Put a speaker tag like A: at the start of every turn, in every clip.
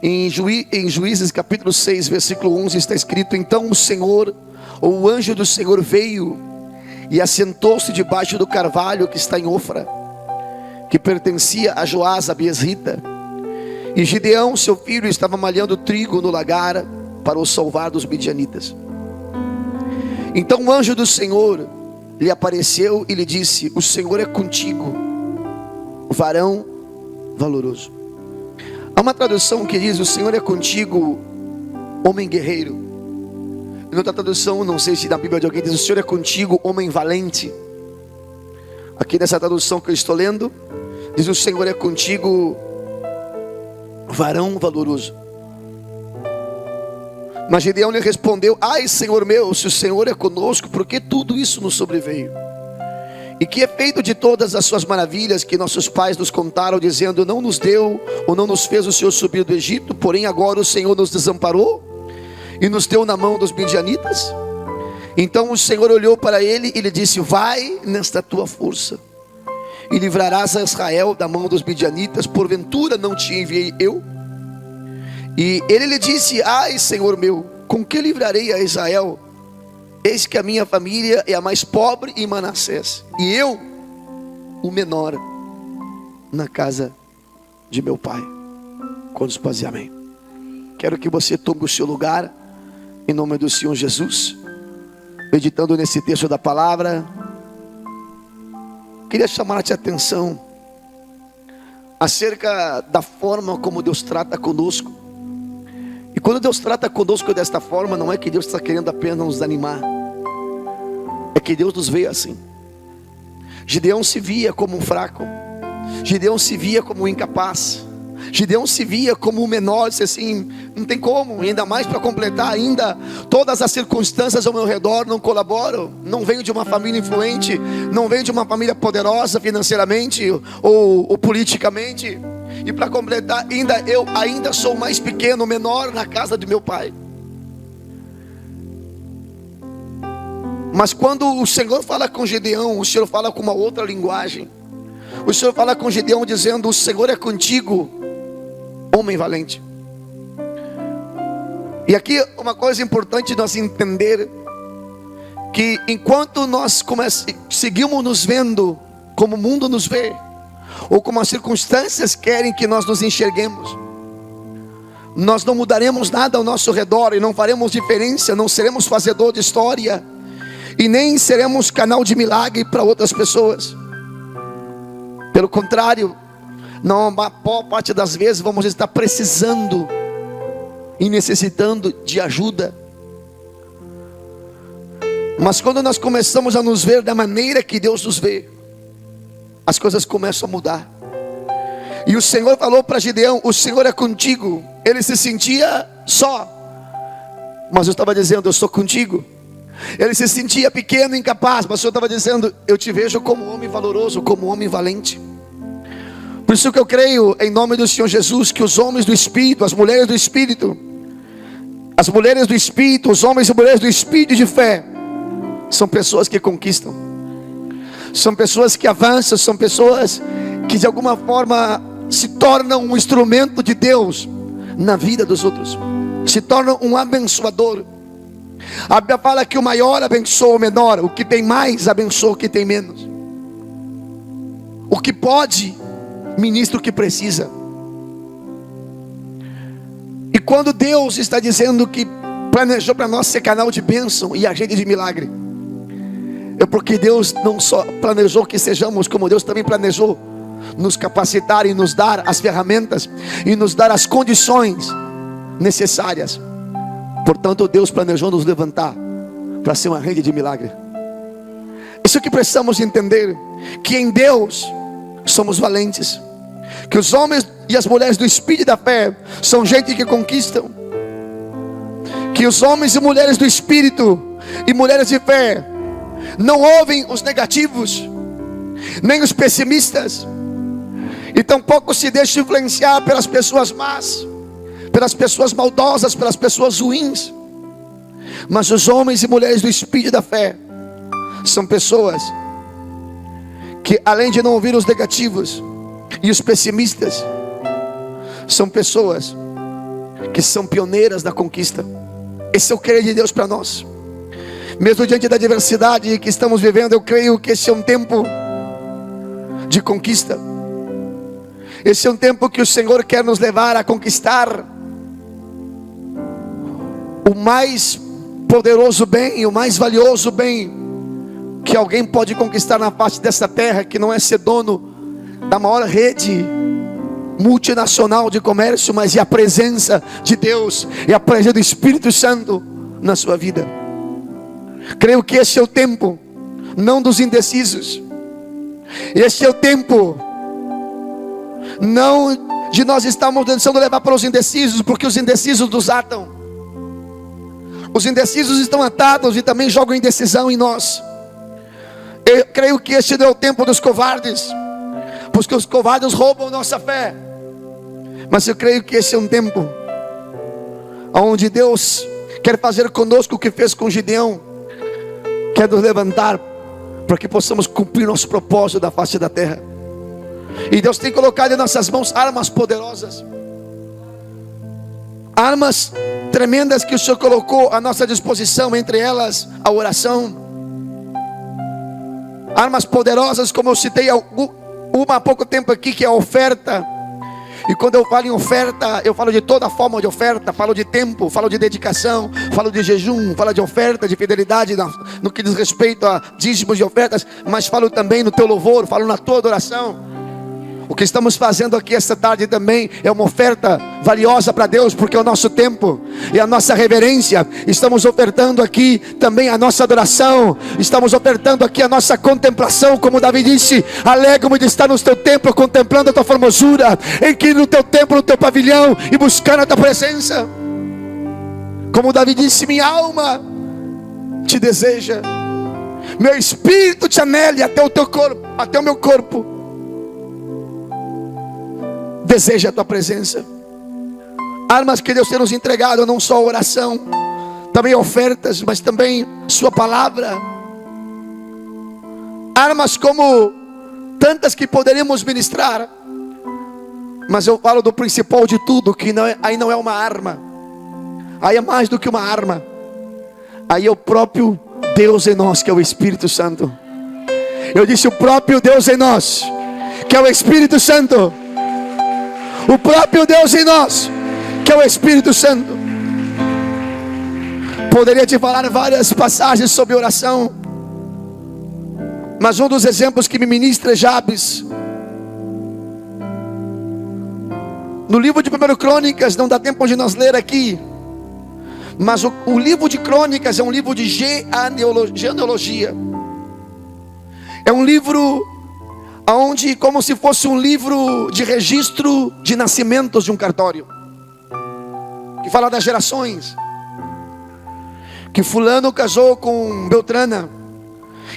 A: Em Juízes capítulo 6, versículo 11 está escrito: então o Senhor, ou o anjo do Senhor veio e assentou-se debaixo do carvalho que está em Ofra, que pertencia a Joás a Biesrita. E Gideão, seu filho, estava malhando trigo no lagar para o salvar dos midianitas. Então o anjo do Senhor lhe apareceu e lhe disse: o Senhor é contigo, varão valoroso. Há uma tradução que diz: o Senhor é contigo, homem guerreiro. Em outra tradução, não sei se na Bíblia de alguém diz: o Senhor é contigo, homem valente. Aqui nessa tradução que eu estou lendo, diz: o Senhor é contigo, varão valoroso. Mas Gideão lhe respondeu: ai, Senhor meu, se o Senhor é conosco, por que tudo isso nos sobreveio? E que é feito de todas as suas maravilhas que nossos pais nos contaram, dizendo: não nos deu ou não nos fez o Senhor subir do Egito, porém agora o Senhor nos desamparou e nos deu na mão dos midianitas? Então o Senhor olhou para ele e lhe disse: vai nesta tua força e livrarás a Israel da mão dos midianitas, porventura não te enviei eu? E ele lhe disse: ai, Senhor meu, com que livrarei a Israel? Eis que a minha família é a mais pobre em Manassés, e eu, o menor, na casa de meu pai. Quantos podem dizer amém? Quero que você tome o seu lugar, em nome do Senhor Jesus, meditando nesse texto da palavra. Queria chamar a tua atenção acerca da forma como Deus trata conosco. E quando Deus trata conosco desta forma, não é que Deus está querendo apenas nos animar, é que Deus nos vê assim. Gideão se via como um fraco, Gideão se via como um incapaz, Gideão se via como um menor, disse assim: não tem como, ainda mais para completar, ainda todas as circunstâncias ao meu redor não colaboram. Não venho de uma família influente, não venho de uma família poderosa financeiramente ou politicamente, e para completar, eu ainda sou mais pequeno, menor na casa de meu pai. Mas quando o Senhor fala com Gideão, o Senhor fala com uma outra linguagem. O Senhor fala com Gideão dizendo: o Senhor é contigo, homem valente. E aqui uma coisa importante nós entender, que enquanto nós seguimos nos vendo como o mundo nos vê, ou como as circunstâncias querem que nós nos enxerguemos, nós não mudaremos nada ao nosso redor, e não faremos diferença, não seremos fazedor de história, e nem seremos canal de milagre para outras pessoas. Pelo contrário, na maior parte das vezes vamos estar precisando e necessitando de ajuda. Mas quando nós começamos a nos ver da maneira que Deus nos vê, as coisas começam a mudar. E o Senhor falou para Gideão: o Senhor é contigo. Ele se sentia só, mas eu estava dizendo: eu sou contigo. Ele se sentia pequeno, incapaz, mas o Senhor estava dizendo: eu te vejo como homem valoroso, como homem valente. Por isso que eu creio, em nome do Senhor Jesus, que os homens do Espírito, as mulheres do Espírito, os homens e mulheres do Espírito de fé, são pessoas que conquistam, são pessoas que avançam, são pessoas que de alguma forma se tornam um instrumento de Deus na vida dos outros, se tornam um abençoador. A Bíblia fala que o maior abençoa o menor, o que tem mais abençoa o que tem menos. O que pode, ministra o que precisa. E quando Deus está dizendo que planejou para nós ser canal de bênção e agente de milagre, é porque Deus não só planejou que sejamos, como Deus também planejou nos capacitar e nos dar as ferramentas e nos dar as condições necessárias. Portanto, Deus planejou nos levantar para ser uma rede de milagre. Isso que precisamos entender, que em Deus somos valentes, que os homens e as mulheres do Espírito da fé são gente que conquistam, que os homens e mulheres do Espírito e mulheres de fé não ouvem os negativos, nem os pessimistas, e tampouco se deixam influenciar pelas pessoas más, pelas pessoas maldosas, pelas pessoas ruins. Mas os homens e mulheres do Espírito da fé são pessoas que, além de não ouvir os negativos e os pessimistas, são pessoas que são pioneiras da conquista. Esse é o querer de Deus para nós. Mesmo diante da adversidade que estamos vivendo, eu creio que esse é um tempo de conquista. Esse é um tempo que o Senhor quer nos levar a conquistar o mais poderoso bem, o mais valioso bem que alguém pode conquistar na face dessa terra, que não é ser dono da maior rede multinacional de comércio, mas é a presença de Deus, é a presença do Espírito Santo na sua vida. Creio que esse é o tempo, não dos indecisos. Esse é o tempo, não de nós estarmos tentando levar para os indecisos, porque os indecisos nos atam. Os indecisos estão atados e também jogam indecisão em nós. Eu creio que este não é o tempo dos covardes, porque os covardes roubam nossa fé. Mas eu creio que esse é um tempo onde Deus quer fazer conosco o que fez com Gideão. Quer nos levantar para que possamos cumprir nosso propósito da face da terra. E Deus tem colocado em nossas mãos armas poderosas, armas tremendas que o Senhor colocou à nossa disposição, entre elas a oração. Armas poderosas, como eu citei uma há pouco tempo aqui, que é a oferta. E quando eu falo em oferta, eu falo de toda forma de oferta. Falo de tempo, falo de dedicação, falo de jejum, falo de oferta, de fidelidade no que diz respeito a dízimos e ofertas. Mas falo também no teu louvor, falo na tua adoração. O que estamos fazendo aqui esta tarde também é uma oferta valiosa para Deus, porque é o nosso tempo e a nossa reverência. Estamos ofertando aqui também a nossa adoração. Estamos ofertando aqui a nossa contemplação, como Davi disse: alegro-me de estar no teu templo, contemplando a tua formosura, em que no teu templo, no teu pavilhão, e buscando a tua presença. Como Davi disse: minha alma te deseja, meu espírito te anela até o teu corpo, até o meu corpo deseja a tua presença. Armas que Deus tem nos entregado, não só oração, também ofertas, mas também sua palavra. Armas como tantas que poderíamos ministrar, mas eu falo do principal de tudo, que aí não é uma arma, aí é mais do que uma arma, aí é o próprio Deus em nós, que é o Espírito Santo. Eu disse o próprio Deus em nós, que é o Espírito Santo. O próprio Deus em nós, que é o Espírito Santo. Poderia te falar várias passagens sobre oração, mas um dos exemplos que me ministra é Jabes. No livro de 1 Crônicas, não dá tempo de nós ler aqui, mas o livro de Crônicas é um livro de genealogia. É um livro onde, como se fosse um livro de registro de nascimentos de um cartório, que fala das gerações, que fulano casou com Beltrana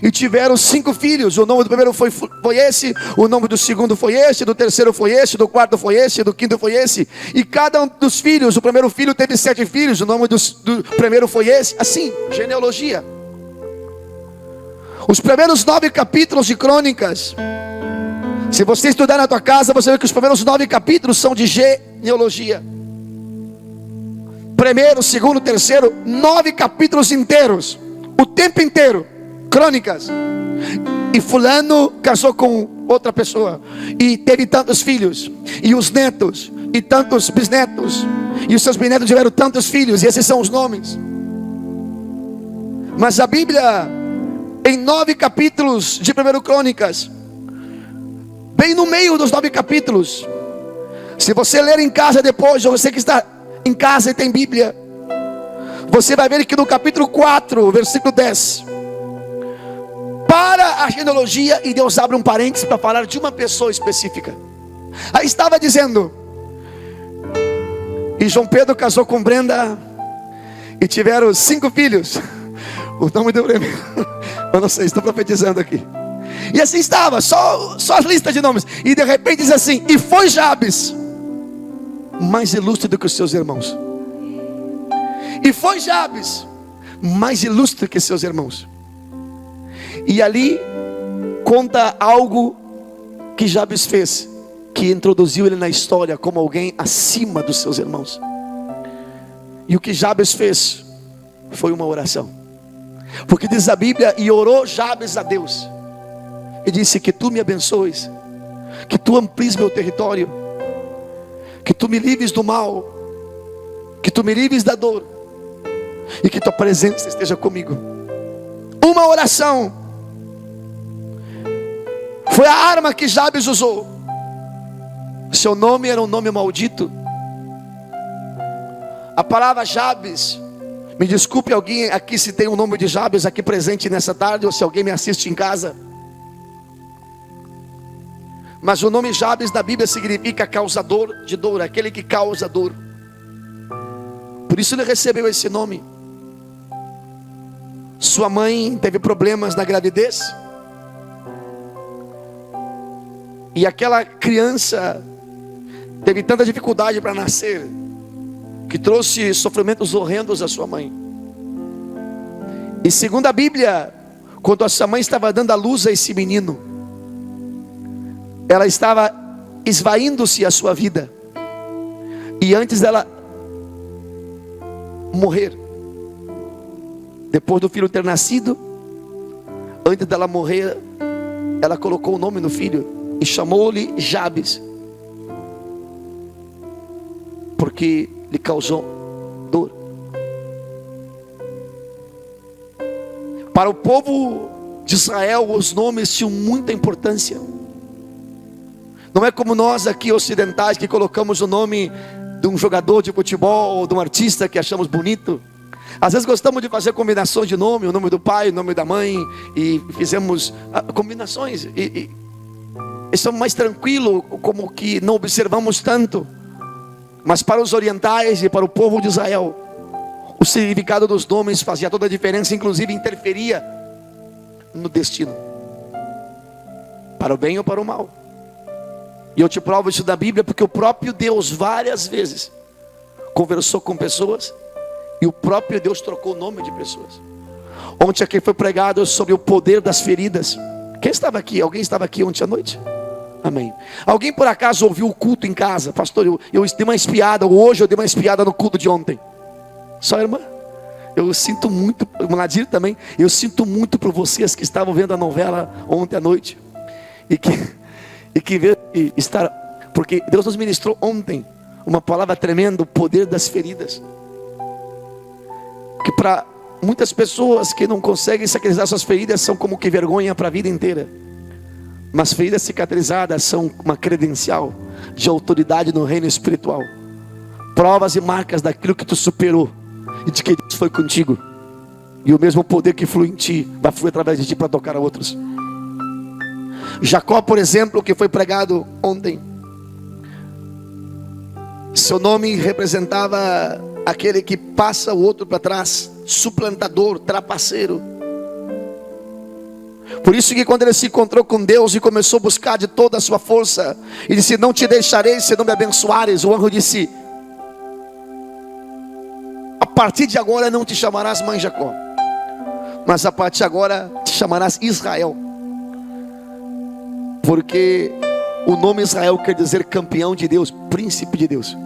A: e tiveram 5 filhos. O nome do primeiro foi esse, o nome do segundo foi esse, do terceiro foi esse, do quarto foi esse, do quinto foi esse. E cada um dos filhos, o primeiro filho teve 7 filhos, o nome do primeiro foi esse. Assim, genealogia. Os primeiros 9 capítulos de Crônicas, se você estudar na tua casa, você vê que os primeiros 9 capítulos são de genealogia. Primeiro, segundo, terceiro, 9 capítulos inteiros, o tempo inteiro, Crônicas. E fulano casou com outra pessoa e teve tantos filhos, e os netos, e tantos bisnetos, e os seus bisnetos tiveram tantos filhos, e esses são os nomes. Mas a Bíblia, em 9 capítulos de 1 Crônicas, bem no meio dos 9 capítulos, se você ler em casa depois, ou você que está em casa e tem Bíblia, você vai ver que no capítulo 4, versículo 10, para a genealogia, e Deus abre um parênteses para falar de uma pessoa específica. Aí estava dizendo: e João Pedro casou com Brenda e tiveram 5 filhos. O nome do primeiro, eu não sei, estou profetizando aqui. E assim estava, só as listas de nomes. E de repente diz assim: e foi Jabes mais ilustre do que os seus irmãos. E foi Jabes mais ilustre que seus irmãos. E ali conta algo que Jabes fez, que introduziu ele na história como alguém acima dos seus irmãos. E o que Jabes fez foi uma oração. Porque diz a Bíblia, e orou Jabes a Deus, e disse: que tu me abençoes, que tu amplies meu território, que tu me livres do mal, que tu me livres da dor, e que tua presença esteja comigo. Uma oração foi a arma que Jabes usou. Seu nome era um nome maldito. A palavra Jabes, me desculpe alguém aqui se tem um nome de Jabes aqui presente nessa tarde, ou se alguém me assiste em casa, mas o nome Jabes na Bíblia significa causador de dor, aquele que causa dor. Por isso ele recebeu esse nome. Sua mãe teve problemas na gravidez, e aquela criança teve tanta dificuldade para nascer, que trouxe sofrimentos horrendos à sua mãe. E segundo a Bíblia, quando a sua mãe estava dando à luz a esse menino, ela estava esvaindo-se a sua vida. E antes dela morrer, depois do filho ter nascido, antes dela morrer, ela colocou o nome no filho e chamou-lhe Jabes, porque lhe causou dor. Para o povo de Israel, os nomes tinham muita importância. Não é como nós aqui ocidentais, que colocamos o nome de um jogador de futebol ou de um artista que achamos bonito. Às vezes gostamos de fazer combinações de nome, o nome do pai, o nome da mãe, e fizemos combinações, e estamos mais tranquilos, como que não observamos tanto. Mas para os orientais e para o povo de Israel, o significado dos nomes fazia toda a diferença, inclusive interferia no destino, para o bem ou para o mal. E eu te provo isso da Bíblia, porque o próprio Deus várias vezes conversou com pessoas, e o próprio Deus trocou o nome de pessoas. Ontem aqui foi pregado sobre o poder das feridas. Quem estava aqui? Alguém estava aqui ontem à noite? Amém. Alguém por acaso ouviu o culto em casa? Pastor, eu dei uma espiada, hoje eu dei uma espiada no culto de ontem. Só irmã? Eu sinto muito, o Nadir também, eu sinto muito por vocês que estavam vendo a novela ontem à noite, e que vê estar, porque Deus nos ministrou ontem uma palavra tremenda, o poder das feridas, que para muitas pessoas que não conseguem cicatrizar suas feridas, são como que vergonha para a vida inteira. Mas feridas cicatrizadas são uma credencial de autoridade no reino espiritual, provas e marcas daquilo que tu superou, e de que Deus foi contigo, e o mesmo poder que flui em ti, vai fluir através de ti para tocar a outros. Jacó, por exemplo, que foi pregado ontem, seu nome representava aquele que passa o outro para trás, suplantador, trapaceiro. Por isso que quando ele se encontrou com Deus e começou a buscar de toda a sua força, ele disse: não te deixarei se não me abençoares. O anjo disse: a partir de agora não te chamarás mãe Jacó, mas a partir de agora te chamarás Israel, porque o nome Israel quer dizer campeão de Deus, príncipe de Deus.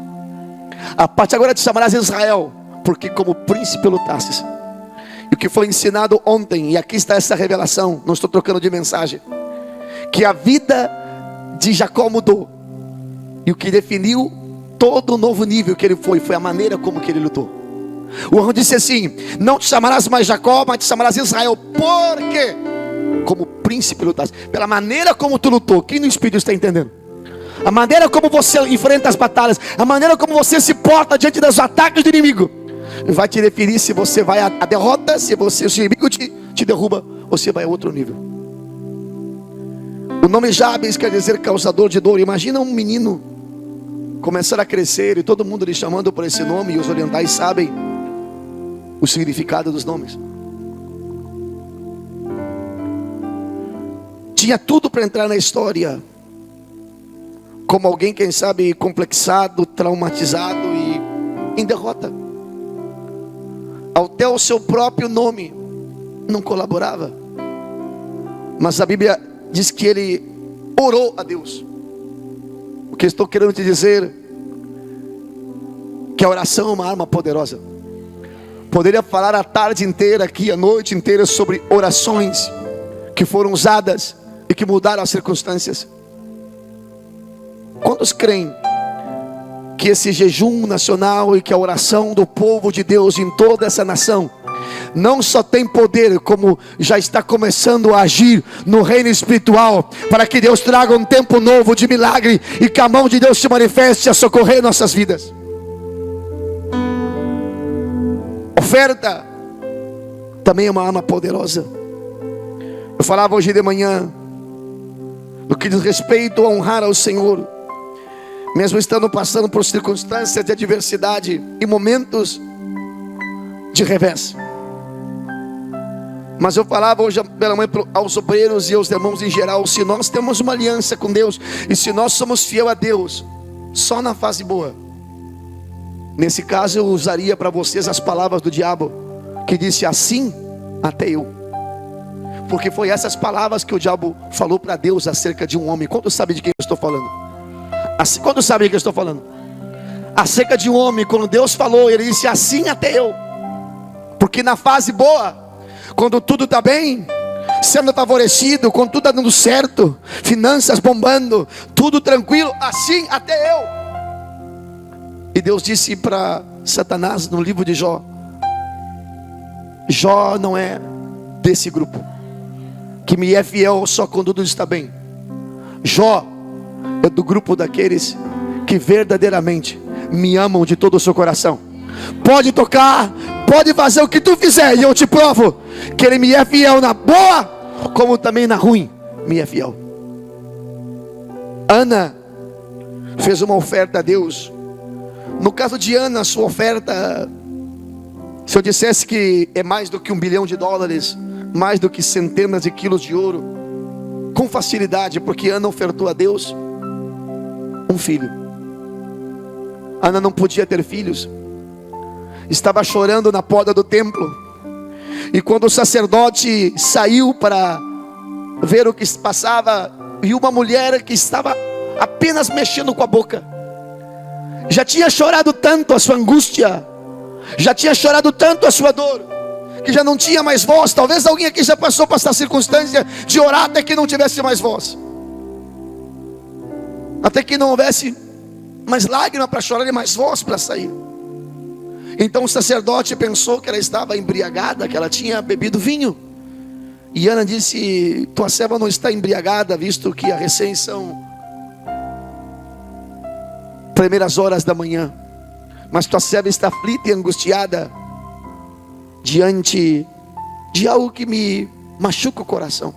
A: A partir de agora te chamarás Israel, porque como príncipe lutastes. E o que foi ensinado ontem, e aqui está essa revelação, não estou trocando de mensagem, que a vida de Jacó mudou, e o que definiu todo o novo nível que ele foi a maneira como que ele lutou. O anjo disse assim: não te chamarás mais Jacó, mas te chamarás Israel, porque como príncipe lutaste. Pela maneira como tu lutou. Quem no Espírito está entendendo? A maneira como você enfrenta as batalhas, a maneira como você se porta diante dos ataques do inimigo, vai te definir se você vai à derrota, se o inimigo te derruba, ou se vai a outro nível. O nome Jabes quer dizer causador de dor. Imagina um menino começar a crescer e todo mundo lhe chamando por esse nome, e os orientais sabem o significado dos nomes. Tinha tudo para entrar na história como alguém, quem sabe, complexado, traumatizado e em derrota. Até o seu próprio nome não colaborava. Mas a Bíblia diz que ele orou a Deus. O que estou querendo te dizer que a oração é uma arma poderosa. Poderia falar a tarde inteira aqui, a noite inteira, sobre orações que foram usadas e que mudaram as circunstâncias. Quantos creem que esse jejum nacional e que a oração do povo de Deus em toda essa nação não só tem poder, como já está começando a agir no reino espiritual, para que Deus traga um tempo novo de milagre e que a mão de Deus se manifeste a socorrer nossas vidas? Oferta também é uma arma poderosa. Eu falava hoje de manhã no que diz respeito a honrar ao Senhor, mesmo estando passando por circunstâncias de adversidade e momentos de revés. Mas eu falava hoje pela manhã aos obreiros e aos irmãos em geral: se nós temos uma aliança com Deus, e se nós somos fiel a Deus, só na fase boa. Nesse caso eu usaria para vocês as palavras do diabo, que disse: assim até eu. Porque foi essas palavras que o diabo falou para Deus acerca de um homem. Quantos sabem de quem eu estou falando? Quantos sabem de quem eu estou falando? Acerca de um homem, quando Deus falou, ele disse: assim até eu. Porque na fase boa, quando tudo está bem, sendo favorecido, quando tudo está dando certo, finanças bombando, tudo tranquilo, assim até eu. E Deus disse para Satanás no livro de Jó: Jó não é desse grupo, que me é fiel só quando tudo está bem. Jó é do grupo daqueles que verdadeiramente me amam de todo o seu coração. Pode tocar, pode fazer o que tu fizer, e eu te provo que ele me é fiel na boa, como também na ruim me é fiel. Ana fez uma oferta a Deus. No caso de Ana, sua oferta, se eu dissesse que é mais do que $1 bilhão, mais do que centenas de quilos de ouro, com facilidade, porque Ana ofertou a Deus um filho. Ana não podia ter filhos, estava chorando na porta do templo, e quando o sacerdote saiu para ver o que se passava, viu uma mulher que estava apenas mexendo com a boca. Já tinha chorado tanto a sua angústia, já tinha chorado tanto a sua dor, que já não tinha mais voz. Talvez alguém aqui já passou por essa circunstância de orar até que não tivesse mais voz, até que não houvesse mais lágrima para chorar e mais voz para sair. Então o sacerdote pensou que ela estava embriagada, que ela tinha bebido vinho. E Ana disse: tua serva não está embriagada, visto que a recém são primeiras horas da manhã, mas tua serva está aflita e angustiada diante de algo que me machuca o coração.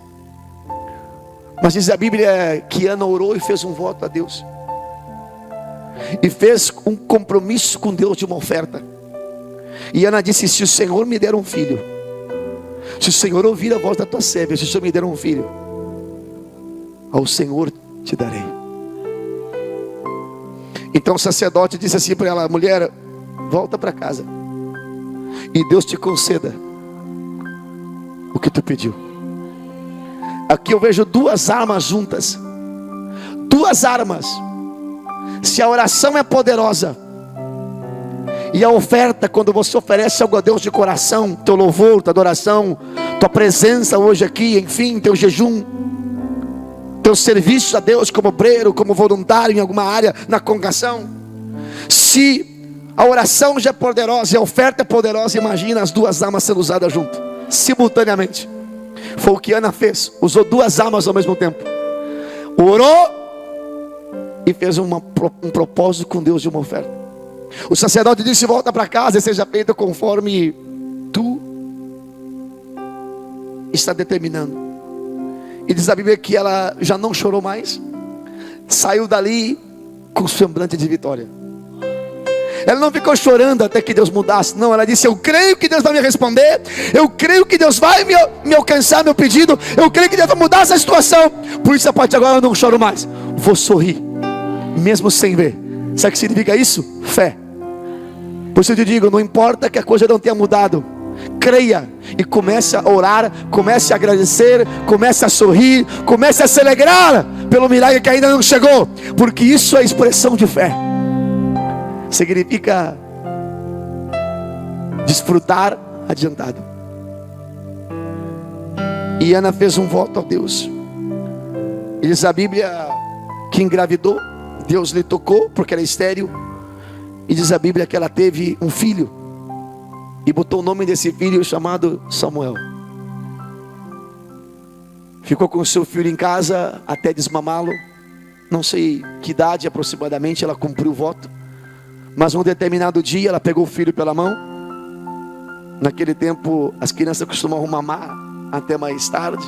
A: Mas diz a Bíblia que Ana orou e fez um voto a Deus, e fez um compromisso com Deus de uma oferta. E Ana disse: se o Senhor me der um filho, se o Senhor ouvir a voz da tua serva, se o Senhor me der um filho, ao Senhor te darei. Então o sacerdote disse assim para ela: mulher, volta para casa, e Deus te conceda o que tu pediu. Aqui eu vejo duas armas juntas. Duas armas. Se a oração é poderosa, e a oferta, quando você oferece algo a Deus de coração, teu louvor, tua adoração, tua presença hoje aqui, enfim, teu jejum, teu serviço a Deus como obreiro, como voluntário em alguma área na congregação. Se a oração já é poderosa e a oferta é poderosa, imagina as duas armas sendo usadas junto, simultaneamente. Foi o que Ana fez, usou duas armas ao mesmo tempo. Orou e fez um propósito com Deus de uma oferta. O sacerdote disse: volta para casa e seja feito conforme tu está determinando. E diz a Bíblia que ela já não chorou mais, saiu dali com semblante de vitória. Ela não ficou chorando até que Deus mudasse, não. Ela disse: eu creio que Deus vai me responder, eu creio que Deus vai me alcançar meu pedido, eu creio que Deus vai mudar essa situação. Por isso a partir de agora eu não choro mais, vou sorrir, mesmo sem ver. Sabe o que significa isso? Fé. Por isso eu te digo, não importa que a coisa não tenha mudado, creia e comece a orar, comece a agradecer, comece a sorrir, comece a se alegrar pelo milagre que ainda não chegou, porque isso é expressão de fé. Significa desfrutar adiantado. E Ana fez um voto a Deus. E diz a Bíblia que engravidou, Deus lhe tocou porque era estéril. E diz a Bíblia que ela teve um filho e botou o nome desse filho chamado Samuel. Ficou com o seu filho em casa até desmamá-lo. Não sei que idade aproximadamente ela cumpriu o voto, mas um determinado dia ela pegou o filho pela mão. Naquele tempo as crianças costumavam mamar até mais tarde,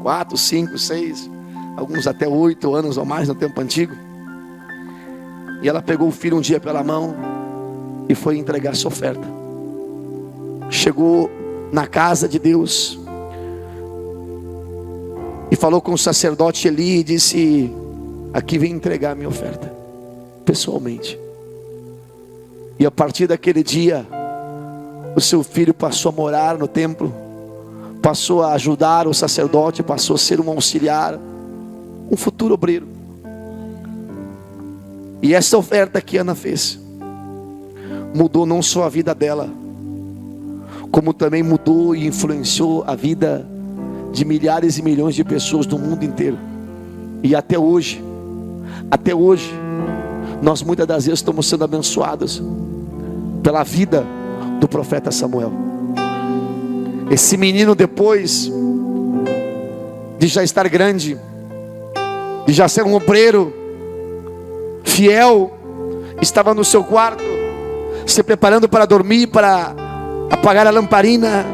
A: 4, 5, 6, alguns até 8 anos ou mais no tempo antigo. E ela pegou o filho um dia pela mão e foi entregar sua oferta. Chegou na casa de Deus e falou com o sacerdote Eli e disse: aqui vem entregar a minha oferta, pessoalmente. E a partir daquele dia, o seu filho passou a morar no templo, passou a ajudar o sacerdote, passou a ser um auxiliar, um futuro obreiro. E essa oferta que Ana fez mudou não só a vida dela, como também mudou e influenciou a vida de milhares e milhões de pessoas do mundo inteiro. E até hoje, nós muitas das vezes estamos sendo abençoados pela vida do profeta Samuel. Esse menino, depois de já estar grande, de já ser um obreiro fiel, estava no seu quarto, se preparando para dormir, para apagar a lamparina.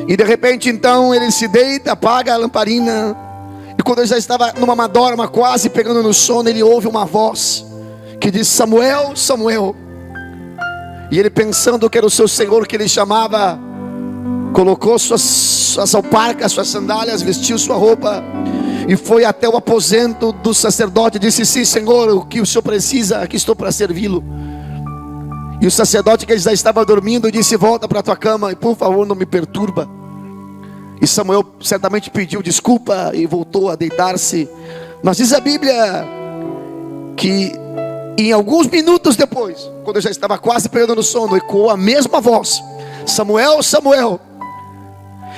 A: E de repente então ele se deita, apaga a lamparina. E quando ele já estava numa madorma, quase pegando no sono, ele ouve uma voz que diz: Samuel, Samuel. E ele, pensando que era o seu senhor que ele chamava, colocou suas alparcas, suas sandálias, vestiu sua roupa e foi até o aposento do sacerdote e disse: sim, Senhor, o que o Senhor precisa, aqui estou para servi-lo. E o sacerdote, que já estava dormindo, disse: volta para a tua cama e por favor não me perturba. E Samuel certamente pediu desculpa e voltou a deitar-se. Mas diz a Bíblia que em alguns minutos depois, quando eu já estava quase pegando no sono, ecoou a mesma voz: Samuel, Samuel.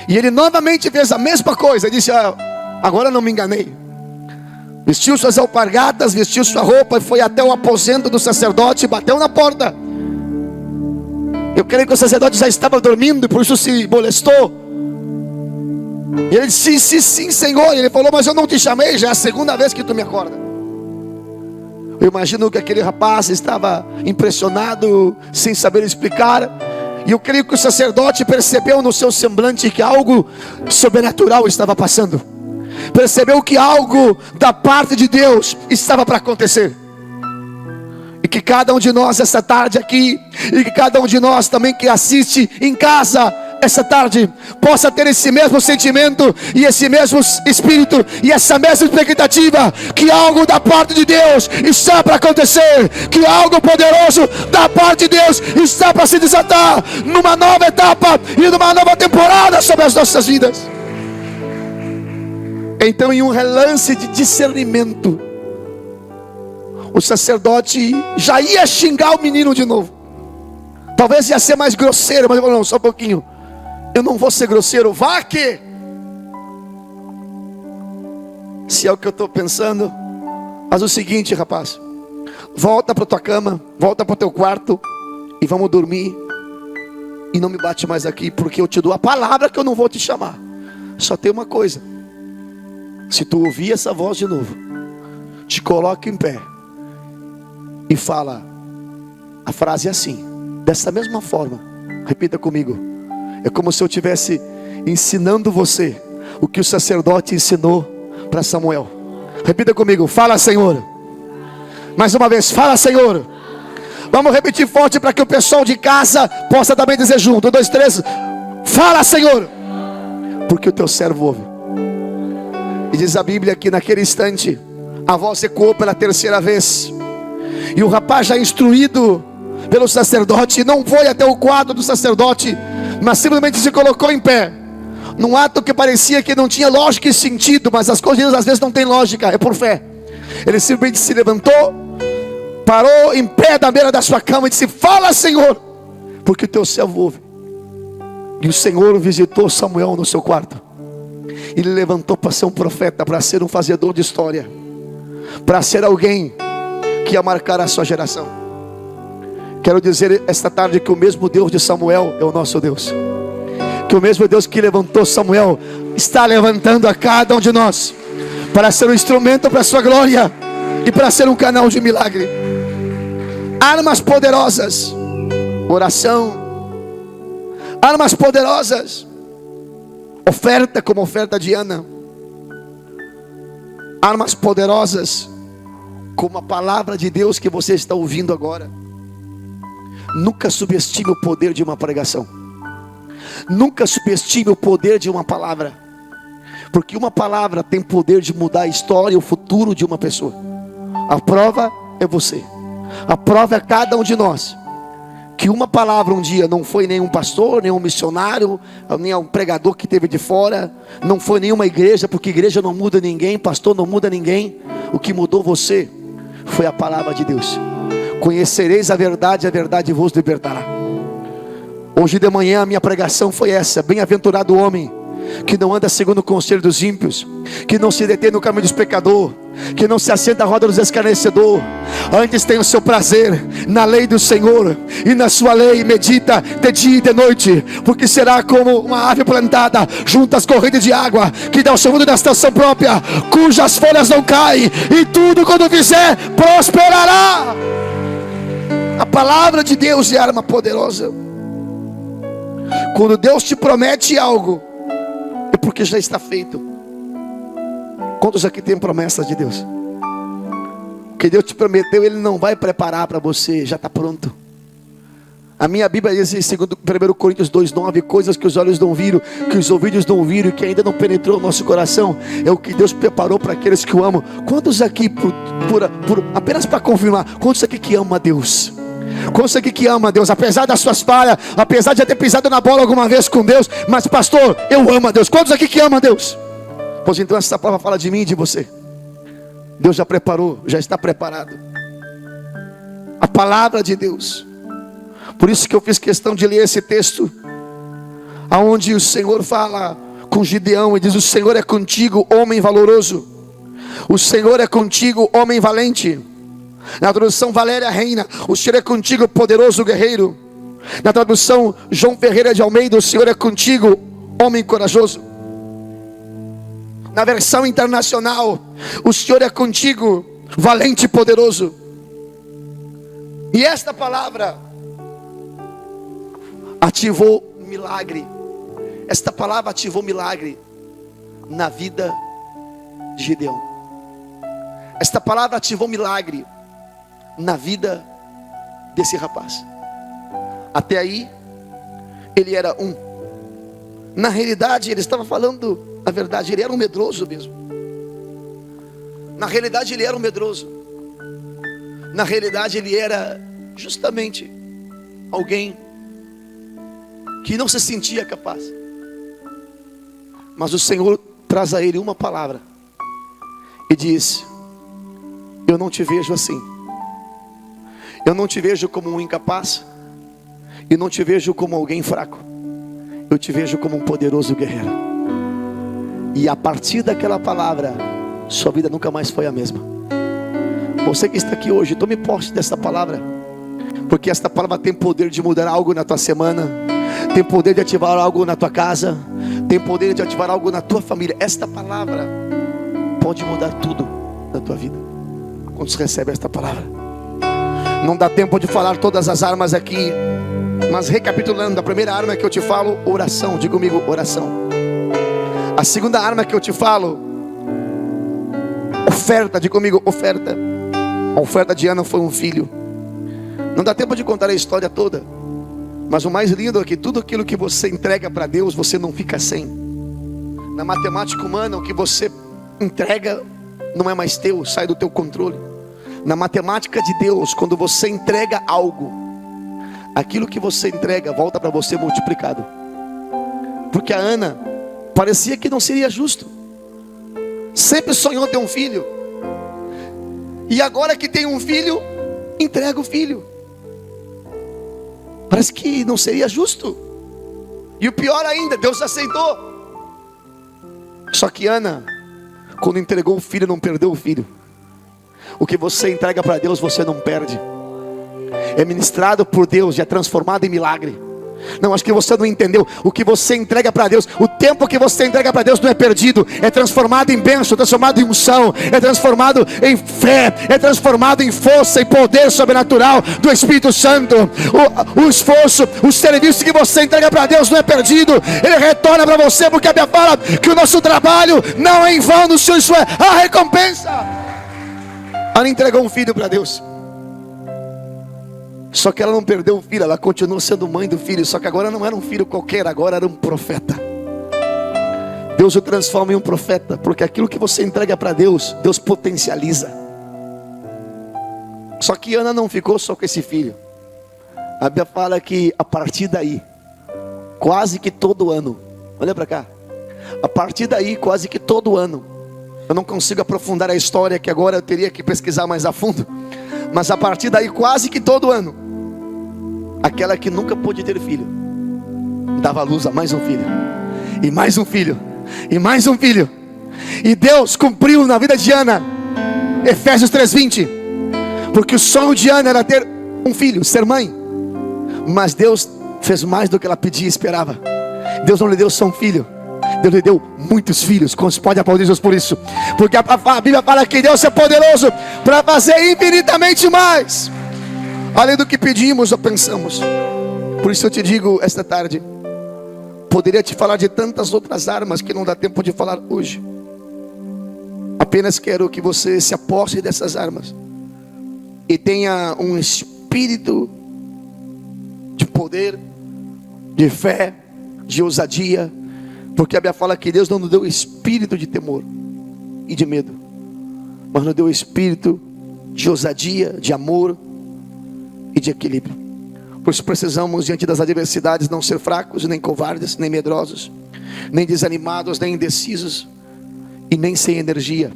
A: E ele novamente fez a mesma coisa, disse: agora não me enganei. Vestiu suas alpargatas, vestiu sua roupa e foi até o aposento do sacerdote e bateu na porta. Eu creio que o sacerdote já estava dormindo e por isso se molestou. E ele disse: sim, Senhor. E ele falou: mas eu não te chamei, já é a segunda vez que tu me acorda. Eu imagino que aquele rapaz estava impressionado, sem saber explicar. E eu creio que o sacerdote percebeu no seu semblante que algo sobrenatural estava passando. Percebeu que algo da parte de Deus estava para acontecer. E que cada um de nós essa tarde aqui, e que cada um de nós também que assiste em casa essa tarde, possa ter esse mesmo sentimento e esse mesmo espírito e essa mesma expectativa, que algo da parte de Deus está para acontecer, que algo poderoso da parte de Deus está para se desatar numa nova etapa e numa nova temporada sobre as nossas vidas. Então, em um relance de discernimento, o sacerdote já ia xingar o menino de novo. Talvez ia ser mais grosseiro, mas ele falou: não, só um pouquinho, eu não vou ser grosseiro, vá que. Se é o que eu estou pensando, faz o seguinte, rapaz: volta para tua cama, volta para o teu quarto e vamos dormir. E não me bate mais aqui, porque eu te dou a palavra que eu não vou te chamar. Só tem uma coisa: se tu ouvir essa voz de novo, te coloca em pé e fala a frase assim, dessa mesma forma. Repita comigo. É como se eu estivesse ensinando você o que o sacerdote ensinou para Samuel. Repita comigo: fala, Senhor. Mais uma vez: fala, Senhor. Vamos repetir forte para que o pessoal de casa possa também dizer junto. 1, 2, 3. Fala, Senhor, porque o teu servo ouve. E diz a Bíblia que naquele instante a voz ecoou pela terceira vez. E o rapaz, já instruído pelo sacerdote, não foi até o quarto do sacerdote, mas simplesmente se colocou em pé, num ato que parecia que não tinha lógica e sentido. Mas as coisas às vezes não tem lógica, é por fé. Ele simplesmente se levantou, parou em pé da beira da sua cama e disse: fala, Senhor. porque o teu servo ouve. E o Senhor visitou Samuel no seu quarto. Ele levantou para ser um profeta, para ser um fazedor de história, para ser alguém que ia marcar a sua geração. Quero dizer esta tarde que o mesmo Deus de Samuel é o nosso Deus. Que o mesmo Deus que levantou Samuel está levantando a cada um de nós para ser um instrumento para a sua glória e para ser um canal de milagre. Armas poderosas, oração. Armas poderosas, oferta como oferta de Ana. Armas poderosas como a palavra de Deus que você está ouvindo agora. Nunca subestime o poder de uma pregação. Nunca subestime o poder de uma palavra, porque uma palavra tem poder de mudar a história e o futuro de uma pessoa. A prova é você. A prova é cada um de nós. Que uma palavra um dia não foi nenhum pastor, nenhum missionário, nem um pregador que teve de fora, não foi nenhuma igreja, porque igreja não muda ninguém, pastor não muda ninguém. O que mudou você foi a palavra de Deus. Conhecereis a verdade vos libertará. Hoje de manhã a minha pregação foi essa: bem-aventurado o homem que não anda segundo o conselho dos ímpios, que não se detém no caminho dos pecadores, que não se assenta à roda dos escarnecedores, antes tem o seu prazer na lei do Senhor, e na sua lei medita de dia e de noite, porque será como uma árvore plantada junto às correntes de água, que dá o seu fruto da estação própria, cujas folhas não caem, e tudo quando fizer prosperará. A palavra de Deus é arma poderosa. Quando Deus te promete algo, é porque já está feito. Quantos aqui tem promessas de Deus? O que Deus te prometeu, Ele não vai preparar para você, já está pronto. A minha Bíblia diz em 1 Coríntios 2,9: coisas que os olhos não viram, que os ouvidos não viram, que ainda não penetrou no nosso coração, é o que Deus preparou para aqueles que o amam. Quantos aqui, apenas para confirmar, quantos aqui que amam a Deus? Quantos aqui que ama a Deus, apesar das suas falhas, apesar de ter pisado na bola alguma vez com Deus, mas pastor, eu amo a Deus? Quantos aqui que ama a Deus? Pois então essa palavra fala de mim e de você. Deus já preparou, já está preparado. A palavra de Deus. Por isso que eu fiz questão de ler esse texto, aonde o Senhor fala com Gideão e diz: o Senhor é contigo, homem valoroso. O Senhor é contigo, homem valente. Na tradução Valéria Reina: o Senhor é contigo, poderoso guerreiro. Na tradução João Ferreira de Almeida: o Senhor é contigo, homem corajoso. Na versão internacional: o Senhor é contigo, valente e poderoso. E esta palavra ativou milagre. Esta palavra ativou milagre na vida de Gideão. Esta palavra ativou milagre na vida desse rapaz. Até aí ele era um. Na realidade ele estava falando a verdade. Ele era um medroso mesmo. Na realidade ele era um medroso. Na realidade ele era justamente alguém que não se sentia capaz. Mas o Senhor traz a ele uma palavra e diz: eu não te vejo assim. Eu não te vejo como um incapaz, e não te vejo como alguém fraco. Eu te vejo como um poderoso guerreiro. E a partir daquela palavra, sua vida nunca mais foi a mesma. Você que está aqui hoje, tome posse desta palavra, porque esta palavra tem poder de mudar algo na tua semana, tem poder de ativar algo na tua casa, tem poder de ativar algo na tua família. Esta palavra pode mudar tudo na tua vida. Quando você recebe esta palavra, não dá tempo de falar todas as armas aqui, mas recapitulando: a primeira arma que eu te falo, oração. Diga comigo, oração. A segunda arma que eu te falo, oferta. Diga comigo, oferta. A oferta de Ana foi um filho. Não dá tempo de contar a história toda, mas o mais lindo é que tudo aquilo que você entrega para Deus, você não fica sem. Na matemática humana, o que você entrega não é mais teu, sai do teu controle. Na matemática de Deus, quando você entrega algo, aquilo que você entrega volta para você multiplicado. Porque a Ana parecia que não seria justo, sempre sonhou ter um filho, e agora que tem um filho, entrega o filho. Parece que não seria justo. E o pior ainda, Deus aceitou. Só que Ana, quando entregou o filho, não perdeu o filho. O que você entrega para Deus, você não perde. É ministrado por Deus e é transformado em milagre. Não, acho que você não entendeu. O que você entrega para Deus, o tempo que você entrega para Deus não é perdido. É transformado em bênção, é transformado em unção, é transformado em fé, é transformado em força e poder sobrenatural do Espírito Santo. O esforço, o serviço que você entrega para Deus não é perdido. Ele retorna para você, porque a Bíblia fala que o nosso trabalho não é em vão. No Senhor, isso é a recompensa. Ela entregou um filho para Deus. Só que ela não perdeu o filho, ela continuou sendo mãe do filho. Só que agora não era um filho qualquer, agora era um profeta. Deus o transforma em um profeta, porque aquilo que você entrega para Deus, Deus potencializa. Só que Ana não ficou só com esse filho. A Bíblia fala que a partir daí, quase que todo ano, olha para cá, a partir daí, quase que todo ano, eu não consigo aprofundar a história, que agora eu teria que pesquisar mais a fundo, mas a partir daí, quase que todo ano, aquela que nunca pôde ter filho, dava luz a mais um filho, e mais um filho, e mais um filho. E Deus cumpriu na vida de Ana, Efésios 3:20, porque o sonho de Ana era ter um filho, ser mãe. Mas Deus fez mais do que ela pedia e esperava. Deus não lhe deu só um filho, Deus lhe deu muitos filhos. Quantos podem aplaudir Deus por isso? Porque a Bíblia fala que Deus é poderoso para fazer infinitamente mais, além do que pedimos ou pensamos. Por isso eu te digo esta tarde, poderia te falar de tantas outras armas que não dá tempo de falar hoje. Apenas quero que você se aposse dessas armas e tenha um espírito de poder, de fé, de ousadia. Porque a Bíblia fala que Deus não nos deu espírito de temor e de medo, mas nos deu espírito de ousadia, de amor e de equilíbrio. Por isso precisamos, diante das adversidades, não ser fracos, nem covardes, nem medrosos, nem desanimados, nem indecisos e nem sem energia.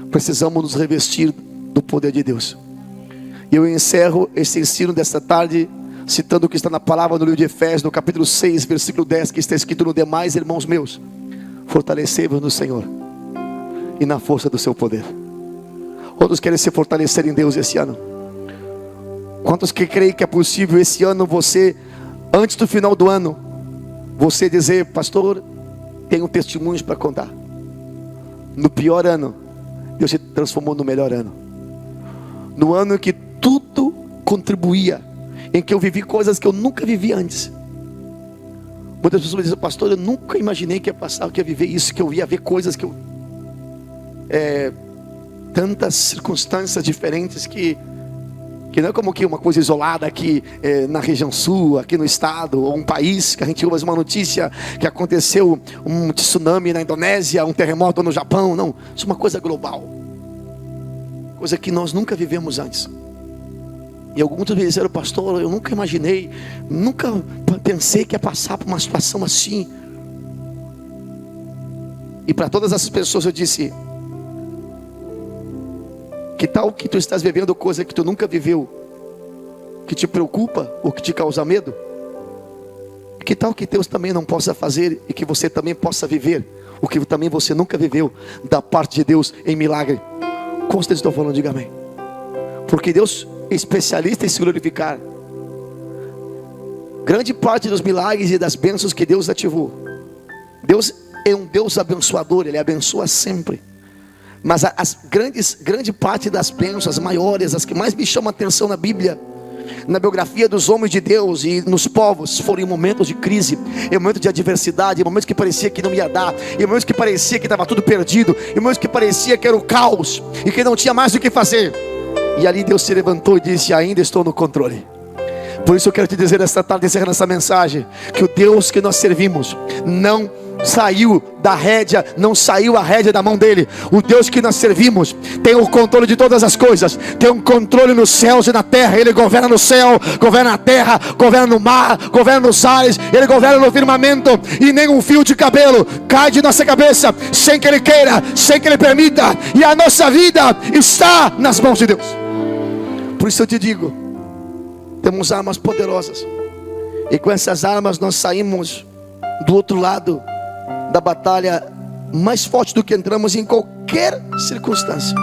A: Precisamos nos revestir do poder de Deus. E eu encerro esse ensino desta tarde citando o que está na palavra no livro de Efésios, no capítulo 6, versículo 10, que está escrito: no demais, irmãos meus, fortalecei-vos no Senhor e na força do seu poder. Quantos querem se fortalecer em Deus esse ano? Quantos que creem que é possível esse ano você, antes do final do ano, você dizer: pastor, tenho testemunhos para contar. No pior ano, Deus se transformou no melhor ano. No ano em que tudo contribuía, em que eu vivi coisas que eu nunca vivi antes. Muitas pessoas dizem: pastor, eu nunca imaginei que ia passar, que ia viver isso, que eu ia ver coisas que eu... tantas circunstâncias diferentes que não é como que uma coisa isolada aqui na região sul, aqui no estado, ou um país, que a gente ouve uma notícia que aconteceu um tsunami na Indonésia, um terremoto no Japão. Não, isso é uma coisa global, coisa que nós nunca vivemos antes. E alguns me disseram: pastor, eu nunca imaginei, nunca pensei que ia passar por uma situação assim. E para todas essas pessoas eu disse: que tal que tu estás vivendo coisa que tu nunca viveu, que te preocupa ou que te causa medo? Que tal que Deus também não possa fazer e que você também possa viver o que também você nunca viveu da parte de Deus em milagre? Como vocês estão falando? Diga amém. Porque Deus é especialista em se glorificar. Grande parte dos milagres e das bênçãos que Deus ativou, Deus é um Deus abençoador, Ele abençoa sempre. Mas grande parte das bênçãos, as maiores, as que mais me chamam a atenção na Bíblia, na biografia dos homens de Deus e nos povos, foram em momentos de crise, em momentos de adversidade, em momentos que parecia que não ia dar, em momentos que parecia que estava tudo perdido, em momentos que parecia que era o caos e que não tinha mais o que fazer. E ali Deus se levantou e disse: ainda estou no controle. Por isso eu quero te dizer esta tarde, encerrando essa mensagem, que o Deus que nós servimos não saiu da rédea, não saiu a rédea da mão dele. O Deus que nós servimos tem o controle de todas as coisas, tem um controle nos céus e na terra. Ele governa no céu, governa na terra, governa no mar, governa nos ares, Ele governa no firmamento. E nem um fio de cabelo cai de nossa cabeça sem que Ele queira, sem que Ele permita. E a nossa vida está nas mãos de Deus. Por isso eu te digo, temos armas poderosas E com essas armas nós saímos do outro lado da batalha mais forte do que entramos em qualquer circunstância.